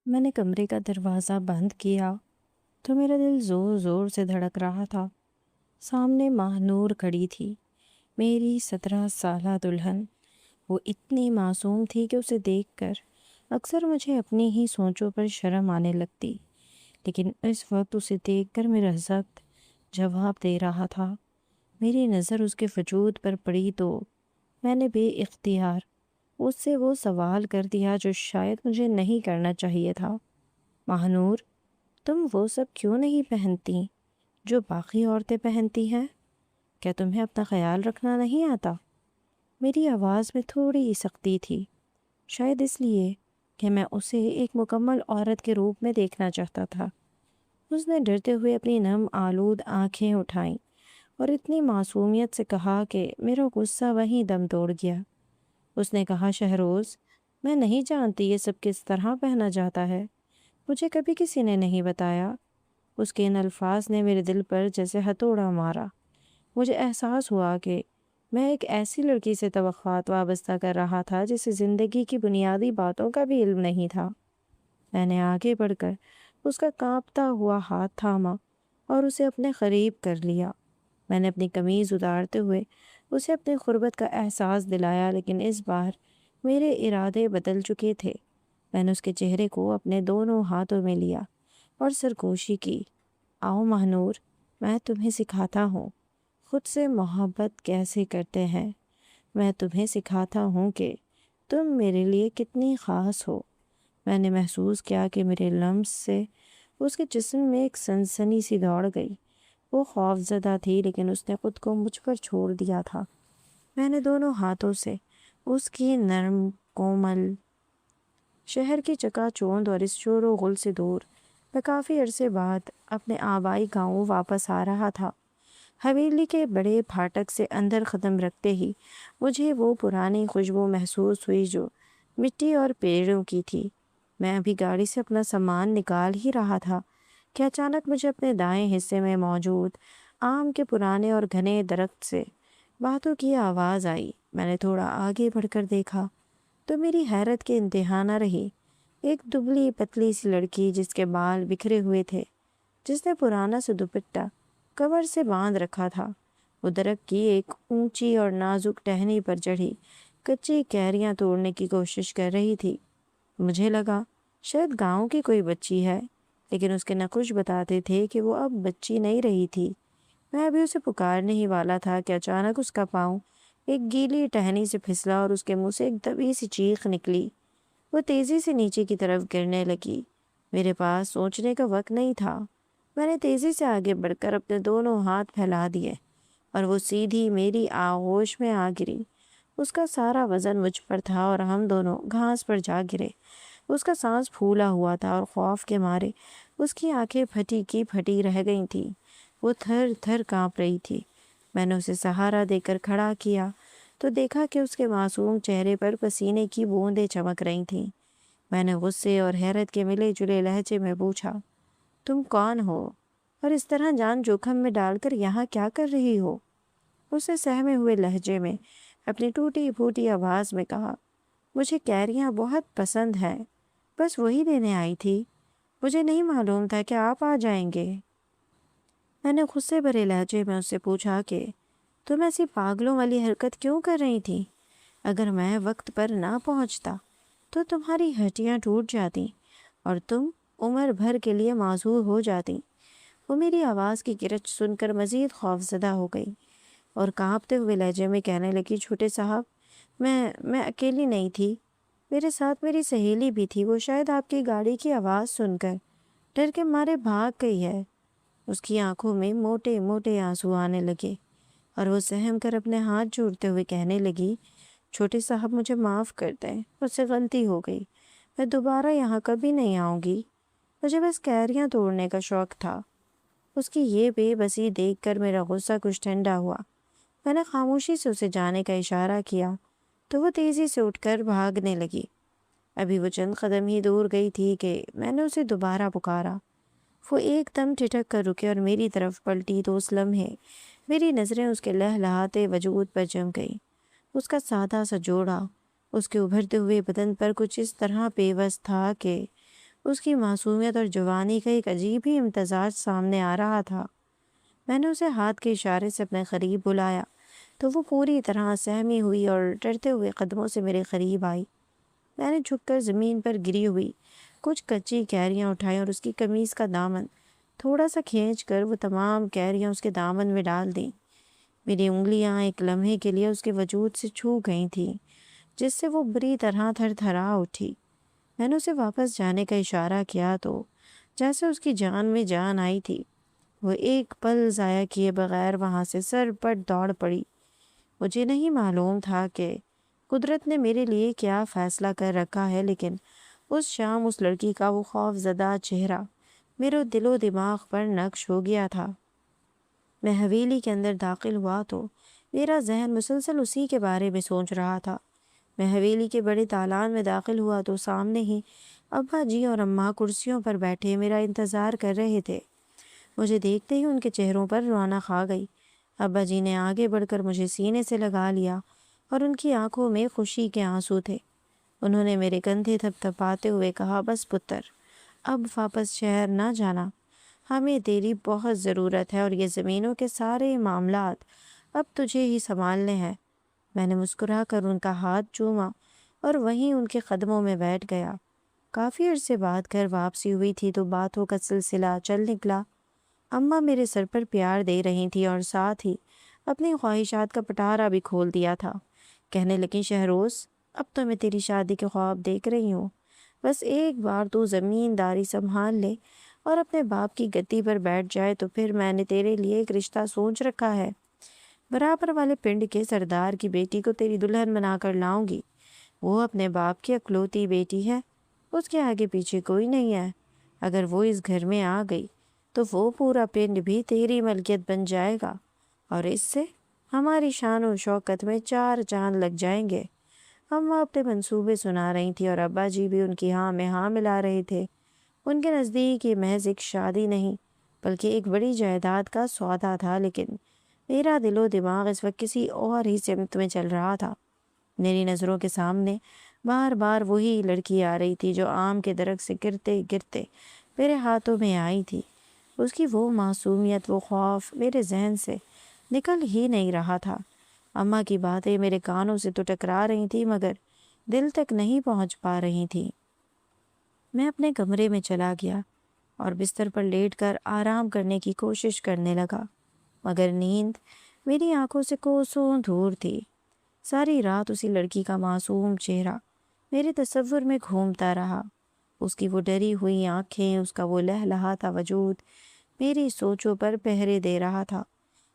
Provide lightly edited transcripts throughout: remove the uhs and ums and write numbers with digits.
میں نے کمرے کا دروازہ بند کیا تو میرا دل زور زور سے دھڑک رہا تھا۔ سامنے ماہ نور کھڑی تھی، میری 17 سالہ دلہن۔ وہ اتنی معصوم تھی کہ اسے دیکھ کر اکثر مجھے اپنی ہی سوچوں پر شرم آنے لگتی، لیکن اس وقت اسے دیکھ کر میرا ضبط جواب دے رہا تھا۔ میری نظر اس کے وجود پر پڑی تو میں نے بے اختیار اس سے وہ سوال کر دیا جو شاید مجھے نہیں کرنا چاہیے تھا۔ ماہ نور، تم وہ سب کیوں نہیں پہنتی جو باقی عورتیں پہنتی ہیں؟ کیا تمہیں اپنا خیال رکھنا نہیں آتا؟ میری آواز میں تھوڑی سختی تھی، شاید اس لیے کہ میں اسے ایک مکمل عورت کے روپ میں دیکھنا چاہتا تھا۔ اس نے ڈرتے ہوئے اپنی نم آلود آنکھیں اٹھائیں اور اتنی معصومیت سے کہا کہ میرا غصہ وہیں دم توڑ گیا۔ اس نے کہا، شہروز، میں نہیں جانتی یہ سب کس طرح پہنا جاتا ہے، مجھے کبھی کسی نے نہیں بتایا۔ اس کے ان الفاظ نے میرے دل پر جیسے ہتھوڑا مارا۔ مجھے احساس ہوا کہ میں ایک ایسی لڑکی سے توقعات وابستہ کر رہا تھا جسے زندگی کی بنیادی باتوں کا بھی علم نہیں تھا۔ میں نے آگے بڑھ کر اس کا کانپتا ہوا ہاتھ تھاما اور اسے اپنے قریب کر لیا۔ میں نے اپنی قمیض اتارتے ہوئے اسے اپنی غربت کا احساس دلایا، لیکن اس بار میرے ارادے بدل چکے تھے۔ میں نے اس کے چہرے کو اپنے دونوں ہاتھوں میں لیا اور سرگوشی کی۔ آؤ ماہ نور، میں تمہیں سکھاتا ہوں خود سے محبت کیسے کرتے ہیں۔ میں تمہیں سکھاتا ہوں کہ تم میرے لیے کتنی خاص ہو۔ میں نے محسوس کیا کہ میرے لمس سے اس کے جسم میں ایک سنسنی سی دوڑ گئی۔ وہ خوف زدہ تھی، لیکن اس نے خود کو مجھ پر چھوڑ دیا تھا۔ میں نے دونوں ہاتھوں سے اس کی نرم کومل شہر کی چکا چوند اور اس شور و غل سے دور میں کافی عرصے بعد اپنے آبائی گاؤں واپس آ رہا تھا۔ حویلی کے بڑے پھاٹک سے اندر قدم رکھتے ہی مجھے وہ پرانی خوشبو محسوس ہوئی جو مٹی اور پیڑوں کی تھی۔ میں ابھی گاڑی سے اپنا سامان نکال ہی رہا تھا کہ اچانک مجھے اپنے دائیں حصے میں موجود آم کے پرانے اور گھنے درخت سے باتوں کی آواز آئی۔ میں نے تھوڑا آگے بڑھ کر دیکھا تو میری حیرت کے انتہا نہ رہی۔ ایک دبلی پتلی سی لڑکی جس کے بال بکھرے ہوئے تھے، جس نے پرانا سا دوپٹہ کمر سے باندھ رکھا تھا، وہ درخت کی ایک اونچی اور نازک ٹہنی پر چڑھی کچی کیریاں توڑنے کی کوشش کر رہی تھی۔ مجھے لگا شاید گاؤں کی کوئی بچی ہے، لیکن اس کے نقوش بتاتے تھے کہ وہ اب بچی نہیں رہی تھی۔ میں ابھی اسے پکارنے ہی والا تھا کہ اچانک اس کا پاؤں ایک گیلی ٹہنی سے پھسلا اور اس کے منہ سے ایک دبی سی چیخ نکلی۔ وہ تیزی سے نیچے کی طرف گرنے لگی۔ میرے پاس سوچنے کا وقت نہیں تھا۔ میں نے تیزی سے آگے بڑھ کر اپنے دونوں ہاتھ پھیلا دیے اور وہ سیدھی میری آغوش میں آ گری۔ اس کا سارا وزن مجھ پر تھا اور ہم دونوں گھاس پر جا گرے۔ اس کا سانس پھولا ہوا تھا اور خوف کے مارے اس کی آنکھیں پھٹی کی پھٹی رہ گئی تھیں۔ وہ تھر تھر کانپ رہی تھی۔ میں نے اسے سہارا دے کر کھڑا کیا تو دیکھا کہ اس کے معصوم چہرے پر پسینے کی بوندیں چمک رہی تھیں۔ میں نے غصے اور حیرت کے ملے جلے لہجے میں پوچھا، تم کون ہو اور اس طرح جان جوخم میں ڈال کر یہاں کیا کر رہی ہو؟ اس نے سہمے ہوئے لہجے میں اپنی ٹوٹی پھوٹی آواز میں کہا، مجھے کیریاں بہت پسند ہیں، بس وہی دینے آئی تھی، مجھے نہیں معلوم تھا کہ آپ آ جائیں گے۔ میں نے غصے بھرے لہجے میں اس سے پوچھا کہ تم ایسی پاگلوں والی حرکت کیوں کر رہی تھی؟ اگر میں وقت پر نہ پہنچتا تو تمہاری ہڈیاں ٹوٹ جاتی اور تم عمر بھر کے لیے معذور ہو جاتی۔ وہ میری آواز کی گرج سن کر مزید خوفزدہ ہو گئی اور کانپتے ہوئے لہجے میں کہنے لگی، چھوٹے صاحب، میں اکیلی نہیں تھی، میرے ساتھ میری سہیلی بھی تھی، وہ شاید آپ کی گاڑی کی آواز سن کر ڈر کے مارے بھاگ گئی ہے۔ اس کی آنکھوں میں موٹے موٹے آنسو آنے لگے اور وہ سہم کر اپنے ہاتھ جوڑتے ہوئے کہنے لگی، چھوٹے صاحب، مجھے معاف کر دیں، مجھ سے غلطی ہو گئی، میں دوبارہ یہاں کبھی نہیں آؤں گی، مجھے بس کیریاں توڑنے کا شوق تھا۔ اس کی یہ بے بسی دیکھ کر میرا غصہ کچھ ٹھنڈا ہوا۔ میں نے خاموشی سے اسے جانے کا اشارہ کیا تو وہ تیزی سے اٹھ کر بھاگنے لگی۔ ابھی وہ چند قدم ہی دور گئی تھی کہ میں نے اسے دوبارہ پکارا۔ وہ ایک دم ٹھٹک کر رکے اور میری طرف پلٹی تو اس لمحے میری نظریں اس کے لہلہاتے وجود پر جم گئیں۔ اس کا سادہ سا جوڑا اس کے ابھرتے ہوئے بدن پر کچھ اس طرح پیوست تھا کہ اس کی معصومیت اور جوانی کا ایک عجیب ہی امتزاج سامنے آ رہا تھا۔ میں نے اسے ہاتھ کے اشارے سے اپنے قریب بلایا تو وہ پوری طرح سہمی ہوئی اور ڈرتے ہوئے قدموں سے میرے قریب آئی۔ میں نے جھک کر زمین پر گری ہوئی کچھ کچی کیریاں اٹھائیں اور اس کی قمیص کا دامن تھوڑا سا کھینچ کر وہ تمام کیریاں اس کے دامن میں ڈال دیں۔ میری انگلیاں ایک لمحے کے لیے اس کے وجود سے چھو گئی تھیں، جس سے وہ بری طرح تھر تھرا اٹھی۔ میں نے اسے واپس جانے کا اشارہ کیا تو جیسے اس کی جان میں جان آئی تھی، وہ ایک پل ضائع کیے بغیر وہاں سے سر پٹ دوڑ پڑی۔ مجھے نہیں معلوم تھا کہ قدرت نے میرے لیے کیا فیصلہ کر رکھا ہے، لیکن اس شام اس لڑکی کا وہ خوف زدہ چہرہ میرے دل و دماغ پر نقش ہو گیا تھا۔ میں حویلی کے اندر داخل ہوا تو میرا ذہن مسلسل اسی کے بارے میں سوچ رہا تھا۔ میں حویلی کے بڑے دالان میں داخل ہوا تو سامنے ہی ابا جی اور اماں کرسیوں پر بیٹھے میرا انتظار کر رہے تھے۔ مجھے دیکھتے ہی ان کے چہروں پر رونق آ گئی۔ ابا جی نے آگے بڑھ کر مجھے سینے سے لگا لیا اور ان کی آنکھوں میں خوشی کے آنسو تھے۔ انہوں نے میرے کندھے تھپ تھپاتے ہوئے کہا، بس پتر، اب واپس شہر نہ جانا، ہمیں تیری بہت ضرورت ہے اور یہ زمینوں کے سارے معاملات اب تجھے ہی سنبھالنے ہیں۔ میں نے مسکرا کر ان کا ہاتھ چوما اور وہیں ان کے قدموں میں بیٹھ گیا۔ کافی عرصے بعد گھر واپسی ہوئی تھی تو باتوں کا سلسلہ چل نکلا۔ اماں میرے سر پر پیار دے رہی تھی اور ساتھ ہی اپنی خواہشات کا پٹارا بھی کھول دیا تھا۔ کہنے لگی، شہروز، اب تو میں تیری شادی کے خواب دیکھ رہی ہوں، بس ایک بار تو زمینداری سنبھال لے اور اپنے باپ کی گدی پر بیٹھ جائے تو پھر میں نے تیرے لیے ایک رشتہ سوچ رکھا ہے۔ برابر والے پنڈ کے سردار کی بیٹی کو تیری دلہن بنا کر لاؤں گی۔ وہ اپنے باپ کی اکلوتی بیٹی ہے، اس کے آگے پیچھے کوئی نہیں ہے۔ اگر وہ اس گھر میں آ گئی تو وہ پورا پنڈ بھی تیری ملکیت بن جائے گا اور اس سے ہماری شان و شوکت میں چار چاند لگ جائیں گے۔ اماں اپنے منصوبے سنا رہی تھی اور ابا جی بھی ان کی ہاں میں ہاں ملا رہے تھے۔ ان کے نزدیک یہ محض ایک شادی نہیں بلکہ ایک بڑی جائیداد کا سودا تھا، لیکن میرا دل و دماغ اس وقت کسی اور ہی سمت میں چل رہا تھا۔ میری نظروں کے سامنے بار بار وہی لڑکی آ رہی تھی جو آم کے درخت سے گرتے گرتے میرے ہاتھوں میں آئی تھی۔ اس کی وہ معصومیت، وہ خوف میرے ذہن سے نکل ہی نہیں رہا تھا۔ اماں کی باتیں میرے کانوں سے تو ٹکرا رہی تھی مگر دل تک نہیں پہنچ پا رہی تھی۔ میں اپنے کمرے میں چلا گیا اور بستر پر لیٹ کر آرام کرنے کی کوشش کرنے لگا، مگر نیند میری آنکھوں سے کوسوں دور تھی۔ ساری رات اسی لڑکی کا معصوم چہرہ میرے تصور میں گھومتا رہا۔ اس کی وہ ڈری ہوئی آنکھیں، اس کا وہ لہلہاتا وجود میری سوچوں پر پہرے دے رہا تھا۔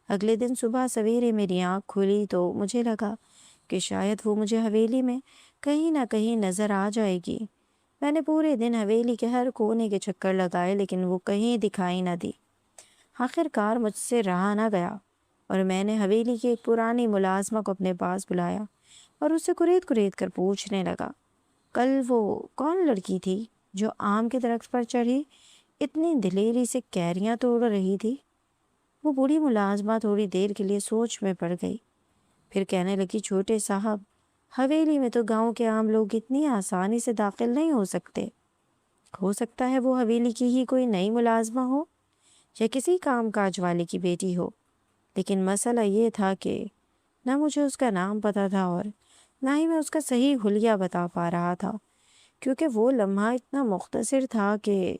اگلے دن صبح سویرے میری آنکھ کھلی تو مجھے لگا کہ شاید وہ مجھے حویلی میں کہیں نہ کہیں نظر آ جائے گی۔ میں نے پورے دن حویلی کے ہر کونے کے چکر لگائے لیکن وہ کہیں دکھائی نہ دی۔ آخر کار مجھ سے رہا نہ گیا اور میں نے حویلی کی ایک پرانی ملازمہ کو اپنے پاس بلایا اور اس سے کرید کرید کر پوچھنے لگا، کل وہ کون لڑکی تھی جو آم کے درخت پر چڑھی اتنی دلیری سے کیریاں توڑ رہی تھی؟ وہ بوڑھی ملازمہ تھوڑی دیر کے لیے سوچ میں پڑ گئی، پھر کہنے لگی، چھوٹے صاحب، حویلی میں تو گاؤں کے عام لوگ اتنی آسانی سے داخل نہیں ہو سکتے۔ ہو سکتا ہے وہ حویلی کی ہی کوئی نئی ملازمہ ہو یا کسی کام کاج والے کی بیٹی ہو، لیکن مسئلہ یہ تھا کہ نہ مجھے اس کا نام پتہ تھا اور نہ ہی میں اس کا صحیح حلیہ بتا پا رہا تھا، کیونکہ وہ لمحہ اتنا مختصر تھا کہ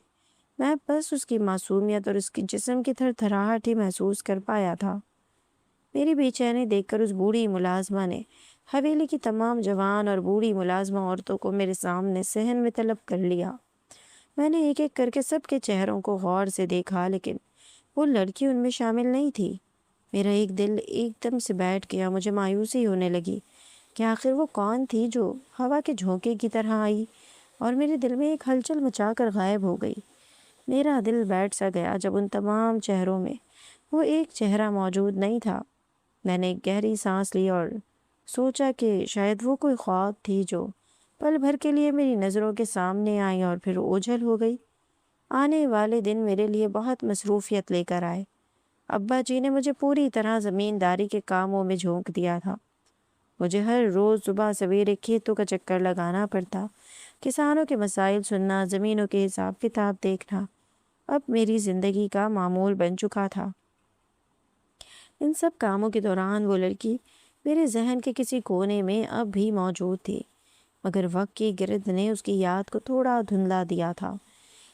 میں بس اس کی معصومیت اور اس کی جسم کی تھر تھراہٹ ہی محسوس کر پایا تھا۔ میری بے چینی دیکھ کر اس بوڑھی ملازمہ نے حویلی کی تمام جوان اور بوڑھی ملازمہ عورتوں کو میرے سامنے صحن میں طلب کر لیا۔ میں نے ایک ایک کر کے سب کے چہروں کو غور سے دیکھا لیکن وہ لڑکی ان میں شامل نہیں تھی۔ میرا ایک دل ایک دم سے بیٹھ گیا، مجھے مایوسی ہونے لگی کہ آخر وہ کون تھی جو ہوا کے جھونکے کی طرح آئی اور میرے دل میں ایک ہلچل مچا کر غائب ہو گئی۔ میرا دل بیٹھ سا گیا جب ان تمام چہروں میں وہ ایک چہرہ موجود نہیں تھا۔ میں نے ایک گہری سانس لی اور سوچا کہ شاید وہ کوئی خواب تھی جو پل بھر کے لیے میری نظروں کے سامنے آئی اور پھر اوجھل ہو گئی۔ آنے والے دن میرے لیے بہت مصروفیت لے کر آئے۔ ابا جی نے مجھے پوری طرح زمینداری کے کاموں میں جھونک دیا تھا۔ مجھے ہر روز صبح سویرے کھیتوں کا چکر لگانا پڑتا، کسانوں کے مسائل سننا، زمینوں کے حساب کتاب دیکھنا اب میری زندگی کا معمول بن چکا تھا۔ ان سب کاموں کے دوران وہ لڑکی میرے ذہن کے کسی کونے میں اب بھی موجود تھی، مگر وقت کی گرد نے اس کی یاد کو تھوڑا دھندلا دیا تھا۔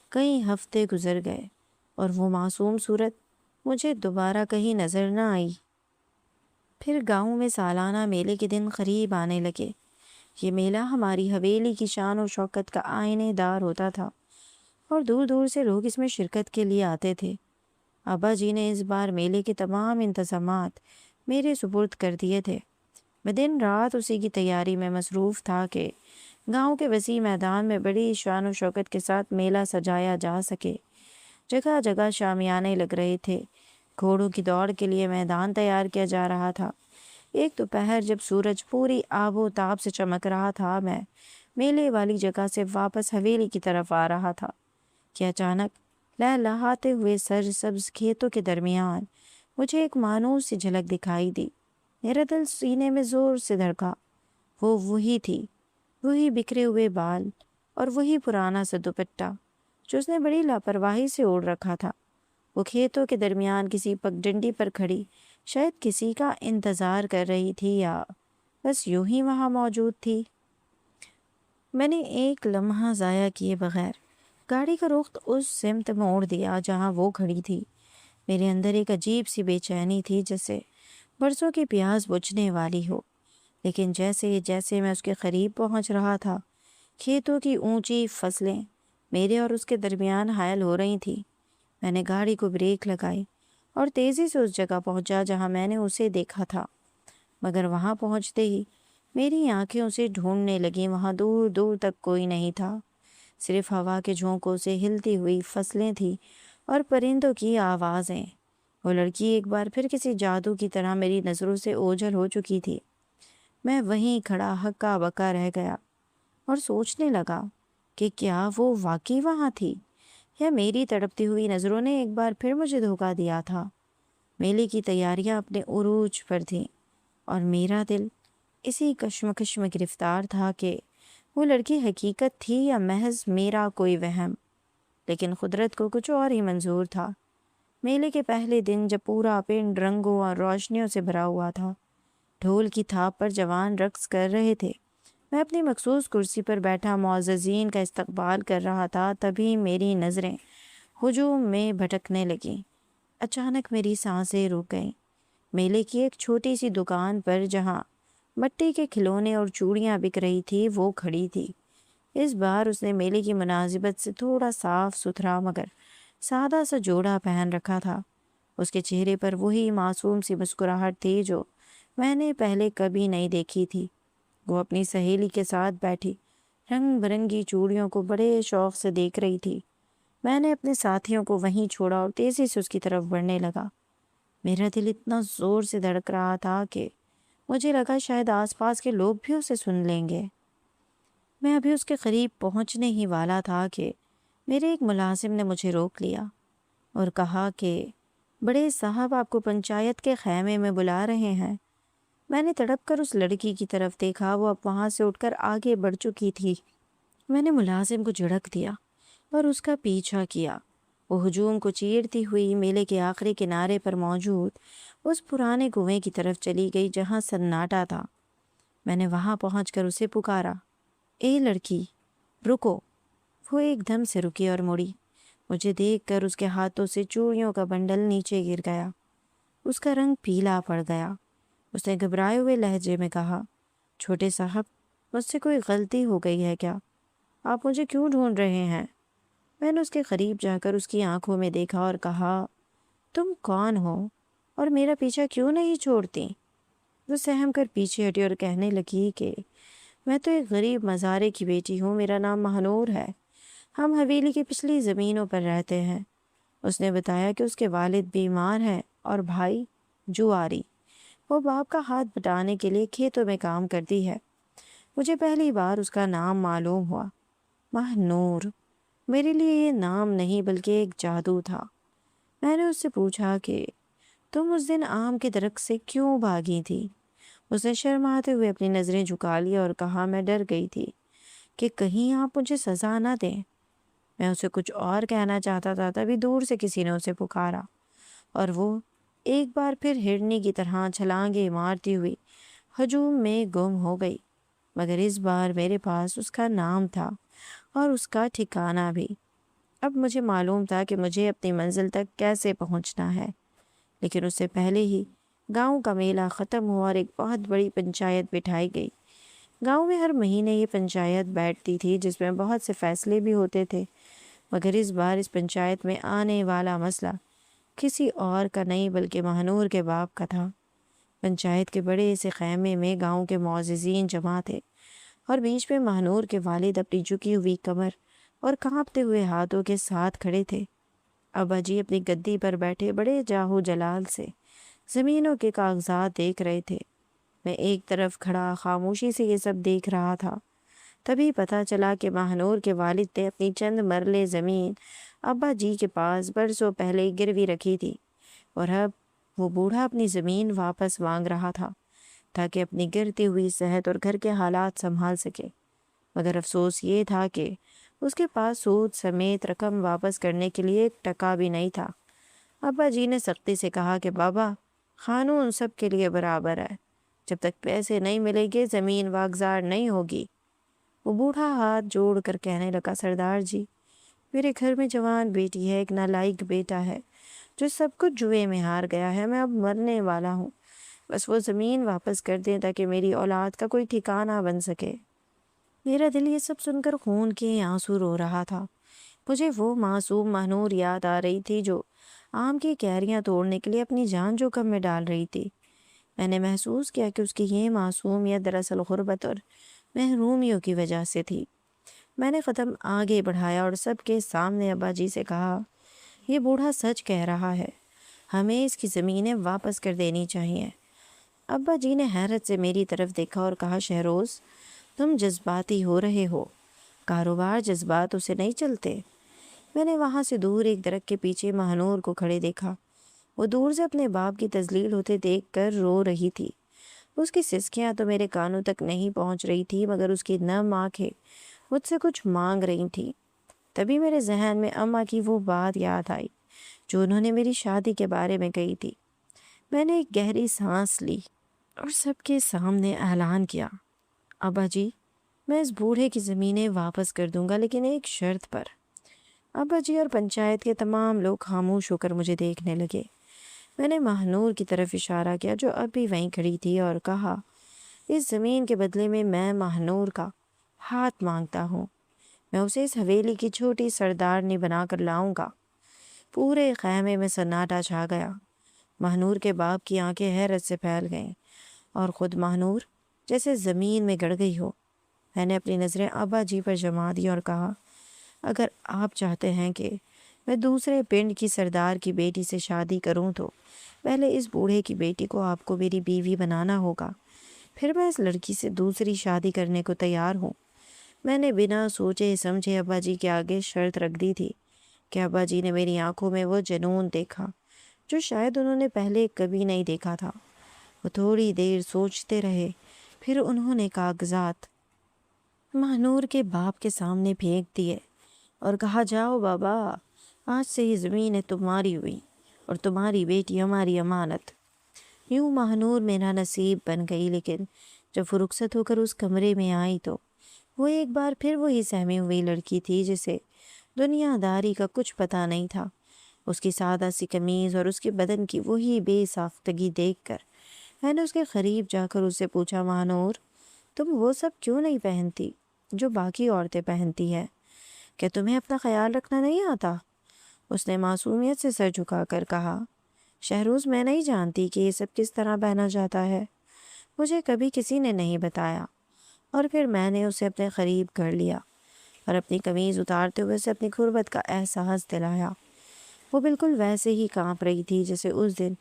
کئی ہفتے گزر گئے اور وہ معصوم صورت مجھے دوبارہ کہیں نظر نہ آئی۔ پھر گاؤں میں سالانہ میلے کے دن قریب آنے لگے۔ یہ میلہ ہماری حویلی کی شان و شوکت کا آئینے دار ہوتا تھا اور دور دور سے لوگ اس میں شرکت کے لیے آتے تھے۔ ابا جی نے اس بار میلے کے تمام انتظامات میرے سپرد کر دیے تھے۔ میں دن رات اسی کی تیاری میں مصروف تھا کہ گاؤں کے وسیع میدان میں بڑی شان و شوکت کے ساتھ میلہ سجایا جا سکے۔ جگہ جگہ شامیانے لگ رہے تھے، گھوڑوں کی دوڑ کے لیے میدان تیار کیا جا رہا تھا۔ ایک دوپہر جب سورج پوری آب و تاب سے چمک رہا تھا، میں میلے والی جگہ سے واپس حویلی کی طرف آ رہا تھا کہ اچانک لہلہاتے ہوئے سرسبز کھیتوں کے درمیان مجھے ایک مانوس سی جھلک دکھائی دی۔ میرا دل سینے میں زور سے دھڑکا۔ وہ وہی تھی، وہی بکھرے ہوئے بال اور وہی پرانا سا دوپٹہ جو اس نے بڑی لاپرواہی سے اوڑھ رکھا تھا۔ وہ کھیتوں کے درمیان کسی پگڈنڈی پر کھڑی شاید کسی کا انتظار کر رہی تھی یا بس یوں ہی وہاں موجود تھی۔ میں نے ایک لمحہ ضائع کیے بغیر گاڑی کا رخ اس سمت موڑ دیا جہاں وہ کھڑی تھی۔ میرے اندر ایک عجیب سی بے چینی تھی، جیسے برسوں کی پیاس بجھنے والی ہو، لیکن جیسے جیسے میں اس کے قریب پہنچ رہا تھا، کھیتوں کی اونچی فصلیں میرے اور اس کے درمیان حائل ہو رہی تھیں۔ میں نے گاڑی کو بریک لگائی اور تیزی سے اس جگہ پہنچا جہاں میں نے اسے دیکھا تھا، مگر وہاں پہنچتے ہی میری آنکھیں اسے ڈھونڈنے لگیں۔ وہاں دور دور تک کوئی نہیں تھا، صرف ہوا کے جھونکوں سے ہلتی ہوئی فصلیں تھیں اور پرندوں کی آوازیں۔ وہ لڑکی ایک بار پھر کسی جادو کی طرح میری نظروں سے اوجھل ہو چکی تھی۔ میں وہیں کھڑا ہکا بکا رہ گیا اور سوچنے لگا کہ کیا وہ واقعی وہاں تھی یا میری تڑپتی ہوئی نظروں نے ایک بار پھر مجھے دھوکہ دیا تھا۔ میلے کی تیاریاں اپنے عروج پر تھیں اور میرا دل اسی کشمکش میں گرفتار تھا کہ وہ لڑکی حقیقت تھی یا محض میرا کوئی وہم۔ لیکن قدرت کو کچھ اور ہی منظور تھا۔ میلے کے پہلے دن جب پورا پنڈ رنگوں اور روشنیوں سے بھرا ہوا تھا، ڈھول کی تھاپ پر جوان رقص کر رہے تھے، میں اپنی مخصوص کرسی پر بیٹھا معززین کا استقبال کر رہا تھا، تبھی میری نظریں ہجوم میں بھٹکنے لگیں۔ اچانک میری سانسیں رک گئیں۔ میلے کی ایک چھوٹی سی دکان پر جہاں مٹی کے کھلونے اور چوڑیاں بک رہی تھی، وہ کھڑی تھی۔ اس بار اس نے میلے کی مناسبت سے تھوڑا صاف ستھرا مگر سادہ سا جوڑا پہن رکھا تھا۔ اس کے چہرے پر وہی معصوم سی مسکراہٹ تھی جو میں نے پہلے کبھی نہیں دیکھی تھی۔ وہ اپنی سہیلی کے ساتھ بیٹھی رنگ برنگی چوڑیوں کو بڑے شوق سے دیکھ رہی تھی۔ میں نے اپنے ساتھیوں کو وہیں چھوڑا اور تیزی سے اس کی طرف بڑھنے لگا۔ میرا دل اتنا زور سے دھڑک رہا تھا کہ مجھے لگا شاید آس پاس کے لوگ بھی اسے سن لیں گے۔ میں ابھی اس کے قریب پہنچنے ہی والا تھا کہ میرے ایک ملازم نے مجھے روک لیا اور کہا کہ بڑے صاحب آپ کو پنچایت کے خیمے میں بلا رہے ہیں۔ میں نے تڑپ کر اس لڑکی کی طرف دیکھا، وہ اب وہاں سے اٹھ کر آگے بڑھ چکی تھی۔ میں نے ملازم کو جھڑک دیا اور اس کا پیچھا کیا۔ وہ ہجوم کو چیرتی ہوئی میلے کے آخری کنارے پر موجود اس پرانے کنویں کی طرف چلی گئی جہاں سناٹا تھا۔ میں نے وہاں پہنچ کر اسے پکارا، اے لڑکی رکو! وہ ایک دم سے رکی اور مڑی۔ مجھے دیکھ کر اس کے ہاتھوں سے چوڑیوں کا بنڈل نیچے گر گیا۔ اس کا رنگ پیلا پڑ گیا۔ اس نے گھبرائے ہوئے لہجے میں کہا، چھوٹے صاحب مجھ سے کوئی غلطی ہو گئی ہے کیا؟ آپ مجھے کیوں ڈھونڈ رہے ہیں؟ میں نے اس کے قریب جا کر اس کی آنکھوں میں دیکھا اور کہا، تم کون ہو اور میرا پیچھا کیوں نہیں چھوڑتی؟ وہ سہم کر پیچھے ہٹی اور کہنے لگی کہ میں تو ایک غریب مزارے کی بیٹی ہوں، میرا نام مہنور ہے، ہم حویلی کی پچھلی زمینوں پر رہتے ہیں۔ اس نے بتایا کہ اس کے والد بیمار ہیں اور بھائی جواری، وہ باپ کا ہاتھ بٹانے کے لیے کھیتوں میں کام کرتی ہے۔ مجھے پہلی بار اس کا نام معلوم ہوا۔ مہنور میرے لیے یہ نام نہیں بلکہ ایک جادو تھا۔ میں نے اس سے پوچھا کہ تم اس دن آم کے درخت سے کیوں بھاگی تھی؟ اس نے شرماتے ہوئے اپنی نظریں جھکا لی اور کہا، میں ڈر گئی تھی کہ کہیں آپ مجھے سزا نہ دیں۔ میں اسے کچھ اور کہنا چاہتا تھا، تبھی دور سے کسی نے اسے پکارا اور وہ ایک بار پھر ہرنی کی طرح چھلانگیں مارتی ہوئی ہجوم میں گم ہو گئی، مگر اس بار میرے پاس اس کا نام تھا اور اس کا ٹھکانہ بھی۔ اب مجھے معلوم تھا کہ مجھے اپنی منزل تک کیسے پہنچنا ہے، لیکن اس سے پہلے ہی گاؤں کا میلہ ختم ہوا اور ایک بہت بڑی پنچایت بٹھائی گئی۔ گاؤں میں ہر مہینے یہ پنچایت بیٹھتی تھی جس میں بہت سے فیصلے بھی ہوتے تھے، مگر اس بار اس پنچایت میں آنے والا مسئلہ کسی اور کا نہیں بلکہ مہنور کے باپ کا تھا۔ پنچایت کے بڑے سے خیمے میں گاؤں کے معززین جمع تھے اور بیچ میں مہنور کے والد اپنی جھکی ہوئی کمر اور کانپتے ہوئے ہاتھوں کے ساتھ کھڑے تھے۔ ابا جی اپنی گدی پر بیٹھے بڑے جاہو جلال سے زمینوں کے کاغذات دیکھ رہے تھے۔ میں ایک طرف کھڑا خاموشی سے یہ سب دیکھ رہا تھا۔ تبھی پتہ چلا کہ مہنور کے والد نے اپنی چند مرلے زمین ابا جی کے پاس برسوں پہلے گروی رکھی تھی اور اب وہ بوڑھا اپنی زمین واپس مانگ رہا تھا تاکہ اپنی گرتی ہوئی صحت اور گھر کے حالات سنبھال سکے۔ مگر افسوس یہ تھا کہ اس کے پاس سود سمیت رقم واپس کرنے کے لیے ایک ٹکا بھی نہیں تھا۔ ابا جی نے سختی سے کہا کہ بابا، قانون سب کے لیے برابر ہے، جب تک پیسے نہیں ملیں گے زمین واگزار نہیں ہوگی۔ وہ بوڑھا ہاتھ جوڑ کر کہنے لگا، سردار جی، میرے گھر میں جوان بیٹی ہے، ایک نالائق بیٹا ہے جو سب کچھ جوئے میں ہار گیا ہے، میں اب مرنے والا ہوں، بس وہ زمین واپس کر دیں تاکہ میری اولاد کا کوئی ٹھکانہ بن سکے۔ میرا دل یہ سب سن کر خون کے آنسو رو رہا تھا۔ مجھے وہ معصوم مہنور یاد آ رہی تھی جو آم کی کیریاں توڑنے کے لیے اپنی جان جوخم میں ڈال رہی تھی۔ میں نے محسوس کیا کہ اس کی یہ معصومیت دراصل غربت اور محرومیوں کی وجہ سے تھی۔ میں نے قدم آگے بڑھایا اور سب کے سامنے ابا جی سے کہا، یہ بوڑھا سچ کہہ رہا ہے، ہمیں اس کی زمینیں واپس کر دینی چاہیے۔ ابا جی نے حیرت سے میری طرف دیکھا اور کہا، شہروز، تم جذباتی ہو رہے ہو، کاروبار جذباتوں سے نہیں چلتے۔ میں نے وہاں سے دور ایک درخت کے پیچھے مہنور کو کھڑے دیکھا۔ وہ دور سے اپنے باپ کی تذلیل ہوتے دیکھ کر رو رہی تھی۔ اس کی سسکیاں تو میرے کانوں تک نہیں پہنچ رہی تھی، مگر اس کی نم آنکھیں مجھ سے کچھ مانگ رہی تھیں۔ تبھی میرے ذہن میں اماں کی وہ بات یاد آئی جو انہوں نے میری شادی کے بارے میں کہی تھی۔ میں نے ایک گہری سانس لی اور سب کے سامنے اعلان کیا، ابا جی، میں اس بوڑھے کی زمینیں واپس کر دوں گا، لیکن ایک شرط پر۔ ابا جی اور پنچایت کے تمام لوگ خاموش ہو کر مجھے دیکھنے لگے۔ میں نے مہنور کی طرف اشارہ کیا جو اب بھی وہیں کھڑی تھی اور کہا، اس زمین کے بدلے میں مہنور کا ہاتھ مانگتا ہوں، میں اسے اس حویلی کی چھوٹی سردارنی بنا کر لاؤں گا۔ پورے خیمے میں سناٹا چھا گیا۔ مہنور کے باپ کی آنکھیں حیرت سے پھیل گئیں اور خود مہنور جیسے زمین میں گڑ گئی ہو۔ میں نے اپنی نظریں ابا جی پر جما دی اور کہا، اگر آپ چاہتے ہیں کہ میں دوسرے پنڈ کی سردار کی بیٹی سے شادی کروں تو پہلے اس بوڑھے کی بیٹی کو آپ کو میری بیوی بنانا ہوگا، پھر میں اس لڑکی سے دوسری شادی کرنے کو تیار ہوں۔ میں نے بنا سوچے سمجھے ابا جی کے آگے شرط رکھ دی تھی کہ ابا جی نے میری آنکھوں میں وہ جنون دیکھا جو شاید انہوں نے پہلے کبھی نہیں دیکھا تھا۔ وہ تھوڑی دیر سوچتے رہے، پھر انہوں نے کاغذات مہنور کے باپ کے سامنے پھینک دیے اور کہا، جاؤ بابا، آج سے یہ زمین تمہاری ہوئی اور تمہاری بیٹی ہماری امانت۔ یوں مہنور میرا نصیب بن گئی، لیکن جب وہ رخصت ہو کر اس کمرے میں آئی تو وہ ایک بار پھر وہی سہمی ہوئی لڑکی تھی جسے دنیا داری کا کچھ پتہ نہیں تھا۔ اس کی سادہ سی قمیض اور اس کے بدن کی وہی بے ساختگی دیکھ کر میں نے اس کے قریب جا کر اس سے پوچھا، مہنور، تم وہ سب کیوں نہیں پہنتی جو باقی عورتیں پہنتی ہیں؟ کہ تمہیں اپنا خیال رکھنا نہیں آتا؟ اس نے معصومیت سے سر جھکا کر کہا، شہروز، میں نہیں جانتی کہ یہ سب کس طرح پہنا جاتا ہے، مجھے کبھی کسی نے نہیں بتایا۔ اور پھر میں نے اسے اپنے قریب کر لیا اور اپنی قمیض اتارتے ہوئے اسے اپنی غربت کا احساس دلایا۔ وہ بالکل ویسے ہی کانپ رہی تھی جیسے اس دن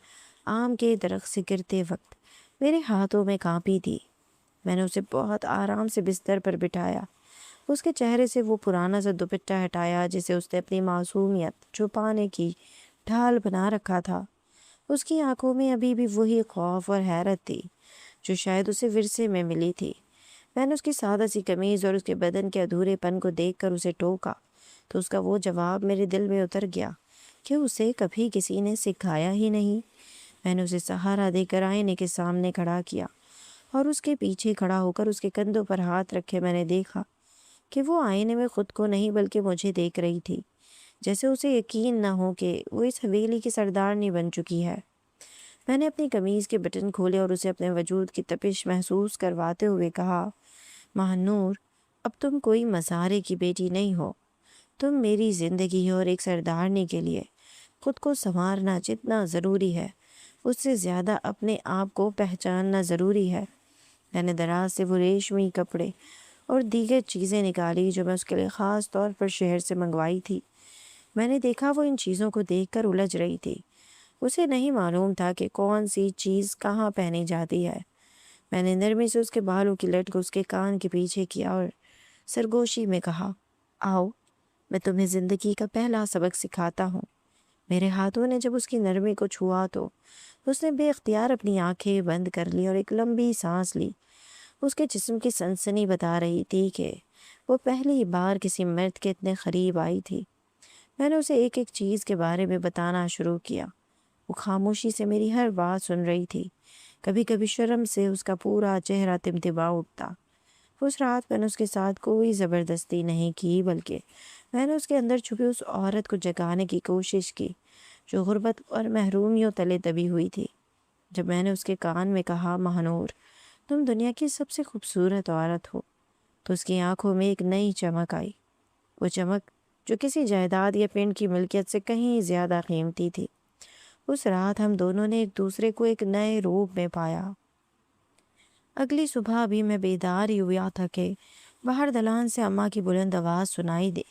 آم کے درخت سے گرتے وقت میرے ہاتھوں میں کانپی تھی۔ میں نے اسے بہت آرام سے بستر پر بٹھایا، اس کے چہرے سے وہ پرانا سا دوپٹہ ہٹایا جسے اس نے اپنی معصومیت چھپانے کی ڈھال بنا رکھا تھا۔ اس کی آنکھوں میں ابھی بھی وہی خوف اور حیرت تھی جو شاید اسے ورثے میں ملی تھی۔ میں نے اس کی سادہ سی قمیض اور اس کے بدن کے ادھورے پن کو دیکھ کر اسے ٹوکا تو اس کا وہ جواب میرے دل میں اتر گیا کہ اسے کبھی کسی نے سکھایا ہی نہیں۔ میں نے اسے سہارا دے کر آئینے کے سامنے کھڑا کیا اور اس کے پیچھے کھڑا ہو کر اس کے کندھوں پر ہاتھ رکھے میں نے دیکھا کہ وہ آئینے میں خود کو نہیں بلکہ مجھے دیکھ رہی تھی، جیسے اسے یقین نہ ہو کہ وہ اس حویلی کی سردارنی بن چکی ہے۔ میں نے اپنی قمیض کے بٹن کھولے اور اسے اپنے وجود کی تپش محسوس کرواتے ہوئے کہا، ماہ نور، اب تم کوئی مزارے کی بیٹی نہیں ہو، تم میری زندگی ہو اور ایک سردارنی کے لیے خود کو سنوارنا جتنا ضروری ہے اس سے زیادہ اپنے آپ کو پہچاننا ضروری ہے۔ میں نے دراز سے وہ ریشمی کپڑے اور دیگر چیزیں نکالی جو میں اس کے لیے خاص طور پر شہر سے منگوائی تھی۔ میں نے دیکھا وہ ان چیزوں کو دیکھ کر الجھ رہی تھی۔ اسے نہیں معلوم تھا کہ کون سی چیز کہاں پہنی جاتی ہے۔ میں نے نرمی سے اس کے بالوں کی لٹ کو اس کے کان کے پیچھے کیا اور سرگوشی میں کہا، آؤ، میں تمہیں زندگی کا پہلا سبق سکھاتا ہوں۔ میرے ہاتھوں نے جب اس کی نرمی کو چھوا تو اس نے بے اختیار اپنی آنکھیں بند کر لی اور ایک لمبی سانس لی۔ اس کے جسم کی سنسنی بتا رہی تھی کہ وہ پہلی بار کسی مرد کے اتنے قریب آئی تھی۔ میں نے اسے ایک ایک چیز کے بارے میں بتانا شروع کیا۔ وہ خاموشی سے میری ہر بات سن رہی تھی۔ کبھی کبھی شرم سے اس کا پورا چہرہ تمتما اٹھتا۔ اس رات میں نے اس کے ساتھ کوئی زبردستی نہیں کی بلکہ میں نے اس کے اندر چھپی اس عورت کو جگانے کی کوشش کی جو غربت اور محرومیوں تلے دبی ہوئی تھی۔ جب میں نے اس کے کان میں کہا، ماہ نور، تم دنیا کی سب سے خوبصورت عورت ہو، تو اس کی آنکھوں میں ایک نئی چمک آئی، وہ چمک جو کسی جائیداد یا پنڈ کی ملکیت سے کہیں زیادہ قیمتی تھی۔ اس رات ہم دونوں نے ایک دوسرے کو ایک نئے روپ میں پایا۔ اگلی صبح بھی میں بیدار ہی ہوا تھا کہ باہر دلان سے اماں کی بلند آواز سنائی دے۔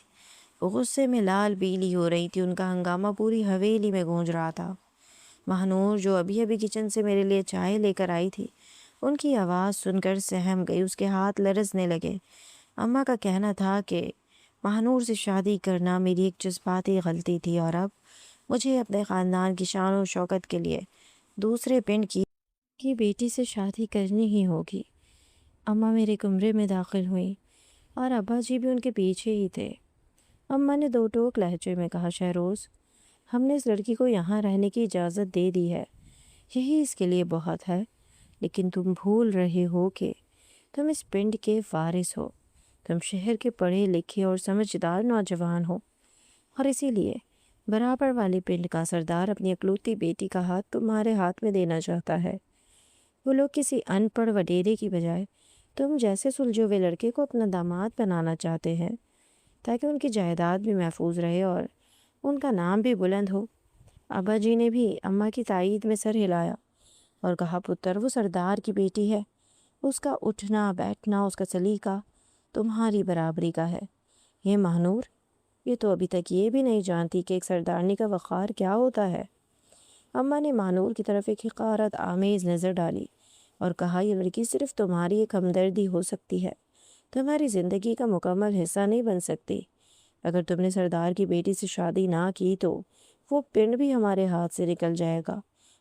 وہ غصے میں لال بیلی ہو رہی تھی، ان کا ہنگامہ پوری حویلی میں گونج رہا تھا۔ ماہ نور جو ابھی ابھی کچن سے میرے لیے چائے لے کر آئی تھی، ان کی آواز سن کر سہم گئی، اس کے ہاتھ لرزنے لگے۔ اماں کا کہنا تھا کہ ماہ نور سے شادی کرنا میری ایک جذباتی غلطی تھی اور اب مجھے اپنے خاندان کی شان و شوکت کے لیے دوسرے پنڈ کی بیٹی سے شادی کرنی ہی ہوگی۔ اماں میرے کمرے میں داخل ہوئیں اور ابا جی بھی ان کے پیچھے ہی تھے۔ اماں نے دو ٹوک لہجے میں کہا، شہروز، ہم نے اس لڑکی کو یہاں رہنے کی اجازت دے دی ہے، یہی اس کے لیے بہت ہے، لیکن تم بھول رہے ہو کہ تم اس پنڈ کے وارث ہو، تم شہر کے پڑھے لکھے اور سمجھدار نوجوان ہو، اور اسی لیے برابر والے پنڈ کا سردار اپنی اکلوتی بیٹی کا ہاتھ تمہارے ہاتھ میں دینا چاہتا ہے۔ وہ لوگ کسی ان پڑھ وڈیرے کی بجائے تم جیسے سلجھے ہوئے لڑکے کو اپنا داماد بنانا چاہتے ہیں تاکہ ان کی جائیداد بھی محفوظ رہے اور ان کا نام بھی بلند ہو۔ ابا جی نے بھی اماں کی تائید میں سر ہلایا اور کہا، پتر، وہ سردار کی بیٹی ہے، اس کا اٹھنا بیٹھنا، اس کا سلیقہ تمہاری برابری کا ہے۔ یہ ماہ نور، یہ تو ابھی تک یہ بھی نہیں جانتی کہ ایک سردارنی کا وقار کیا ہوتا ہے۔ اماں نے ماہ نور کی طرف ایک حقارت آمیز نظر ڈالی اور کہا، یہ لڑکی صرف تمہاری ایک ہمدردی ہو سکتی ہے، تمہاری زندگی کا مکمل حصہ نہیں بن سکتی۔ اگر تم نے سردار کی بیٹی سے شادی نہ کی تو وہ پنڈ بھی ہمارے ہاتھ سے نکل جائے گا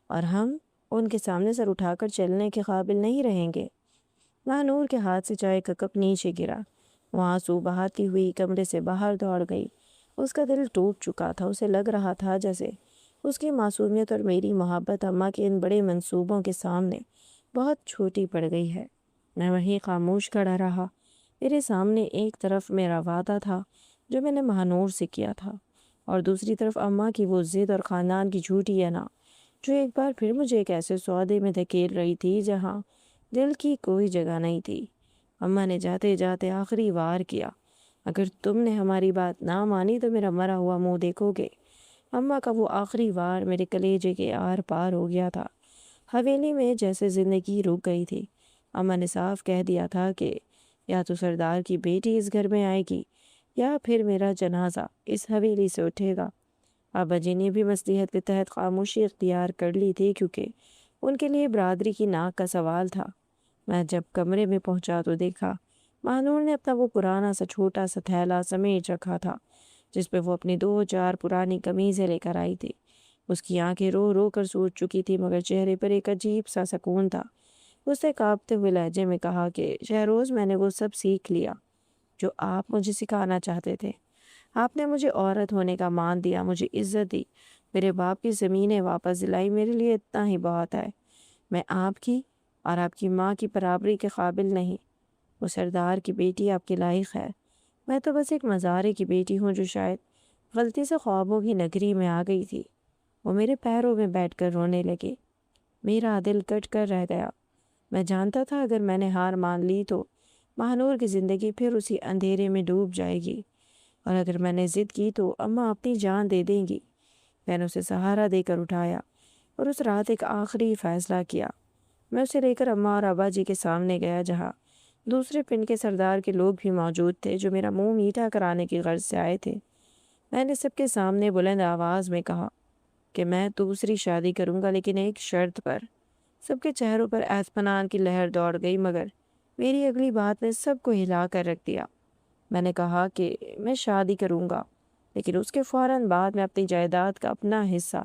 اور ہم ان کے سامنے سر اٹھا کر چلنے کے قابل نہیں رہیں گے۔ ماہ نور کے ہاتھ سے چائے کا کپ نیچے گرا، وہ آنسو بہاتی ہوئی کمرے سے باہر دوڑ گئی۔ اس کا دل ٹوٹ چکا تھا، اسے لگ رہا تھا جیسے اس کی معصومیت اور میری محبت اماں کے ان بڑے منصوبوں کے سامنے بہت چھوٹی پڑ گئی ہے۔ میں وہیں خاموش کھڑا رہا۔ میرے سامنے ایک طرف میرا وعدہ تھا جو میں نے ماہ نور سے کیا تھا، اور دوسری طرف اماں کی وہ ضد اور خاندان کی جھوٹی انا جو ایک بار پھر مجھے ایک ایسے سودے میں دھکیل رہی تھی جہاں دل کی کوئی جگہ نہیں تھی۔ اماں نے جاتے جاتے آخری وار کیا، اگر تم نے ہماری بات نہ مانی تو میرا مرا ہوا منہ دیکھو گے۔ اماں کا وہ آخری وار میرے کلیجے کے آر پار ہو گیا تھا۔ حویلی میں جیسے زندگی رک گئی تھی۔ اماں نے صاف کہہ دیا تھا کہ یا تو سردار کی بیٹی اس گھر میں آئے گی یا پھر میرا جنازہ اس حویلی سے اٹھے گا۔ ابا جی نے بھی مصلحت کے تحت خاموشی اختیار کر لی تھی کیونکہ ان کے لیے برادری کی ناک کا سوال تھا۔ میں جب کمرے میں پہنچا تو دیکھا ماہ نور نے اپنا وہ پرانا سا چھوٹا سا تھیلا سمیٹ رکھا تھا جس پہ وہ اپنی 2-4 پرانی قمیضیں لے کر آئی تھی۔ اس کی آنکھیں رو رو کر سوج چکی تھی مگر چہرے پر ایک عجیب سا سکون تھا اس نے کانپتے ہوئے لہجے میں کہا کہ شہروز، میں نے وہ سب سیکھ لیا جو آپ مجھے سکھانا چاہتے تھے۔ آپ نے مجھے عورت ہونے کا مان دیا، مجھے عزت دی، میرے باپ کی زمینیں واپس دلائی، میرے لیے اتنا ہی بہت ہے۔ میں آپ کی اور آپ کی ماں کی برابری کے قابل نہیں۔ وہ سردار کی بیٹی آپ کے لائق ہے، میں تو بس ایک مزارے کی بیٹی ہوں جو شاید غلطی سے خوابوں کی نگری میں آ گئی تھی۔ وہ میرے پیروں میں بیٹھ کر رونے لگے۔ میرا دل کٹ کر رہ گیا۔ میں جانتا تھا اگر میں نے ہار مان لی تو مہنور کی زندگی پھر اسی اندھیرے میں ڈوب جائے گی، اور اگر میں نے ضد کی تو اماں اپنی جان دے دیں گی۔ میں نے اسے سہارا دے کر اٹھایا اور اس رات ایک آخری فیصلہ کیا۔ میں اسے لے کر اماں اور ابا جی کے سامنے گیا، جہاں دوسرے پنڈ کے سردار کے لوگ بھی موجود تھے جو میرا منہ میٹھا کرانے کی غرض سے آئے تھے۔ میں نے سب کے سامنے بلند آواز میں کہا کہ میں دوسری شادی کروں گا، لیکن ایک شرط پر۔ سب کے چہروں پر اطمینان کی لہر دوڑ گئی، مگر میری اگلی بات نے سب کو ہلا کر رکھ دیا۔ میں نے کہا کہ میں شادی کروں گا، لیکن اس کے فوراً بعد میں اپنی جائیداد کا اپنا حصہ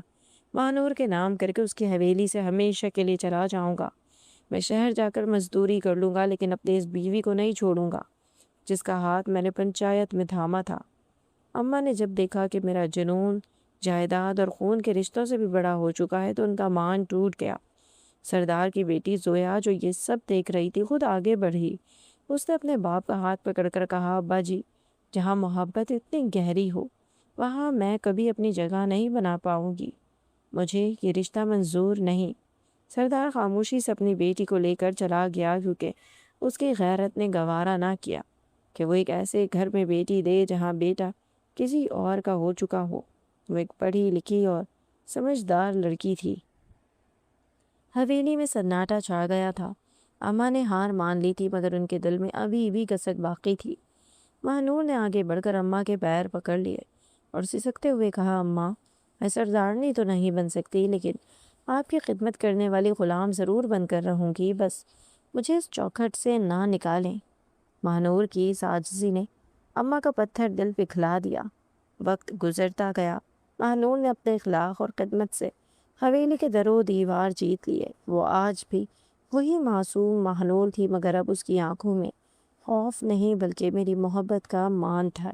مہنور کے نام کر کے اس کی حویلی سے ہمیشہ کے لیے چلا جاؤں گا۔ میں شہر جا کر مزدوری کر لوں گا، لیکن اپنی اس بیوی کو نہیں چھوڑوں گا جس کا ہاتھ میں نے پنچایت میں تھاما تھا۔ اماں نے جب دیکھا کہ میرا جنون جائیداد اور خون کے رشتوں سے بھی بڑا ہو چکا ہے تو ان کا مان ٹوٹ گیا۔ سردار کی بیٹی زویا جو یہ سب دیکھ رہی تھی خود آگے بڑھی۔ اس نے اپنے باپ کا ہاتھ پکڑ کر کہا، ابا جی، جہاں محبت اتنی گہری ہو وہاں میں کبھی اپنی جگہ نہیں بنا پاؤں گی۔ مجھے یہ رشتہ منظور نہیں۔ سردار خاموشی سے اپنی بیٹی کو لے کر چلا گیا، کیونکہ اس کی غیرت نے گوارا نہ کیا کہ وہ ایک ایسے گھر میں بیٹی دے جہاں بیٹا کسی اور کا ہو چکا ہو۔ وہ ایک پڑھی لکھی اور سمجھدار لڑکی تھی۔ حویلی میں سناٹا چھا گیا تھا۔ اماں نے ہار مان لی تھی، مگر ان کے دل میں ابھی بھی کسک باقی تھی۔ مہنور نے آگے بڑھ کر اماں کے پیر پکڑ لیے اور سسکتے ہوئے کہا، اماں، میں سردارنی تو نہیں بن سکتی، لیکن آپ کی خدمت کرنے والی غلام ضرور بن کر رہوں گی، بس مجھے اس چوکھٹ سے نہ نکالیں۔ مہنور کی اس عاجزی نے اماں کا پتھر دل پگھلا دیا۔ وقت گزرتا گیا۔ مہنور نے اپنے اخلاق اور خدمت سے حویلی کے در و دیوار جیت لیے۔ وہ آج بھی وہی معصوم مہنور تھی، مگر اب اس کی آنکھوں میں خوف نہیں بلکہ میری محبت کا مان تھا۔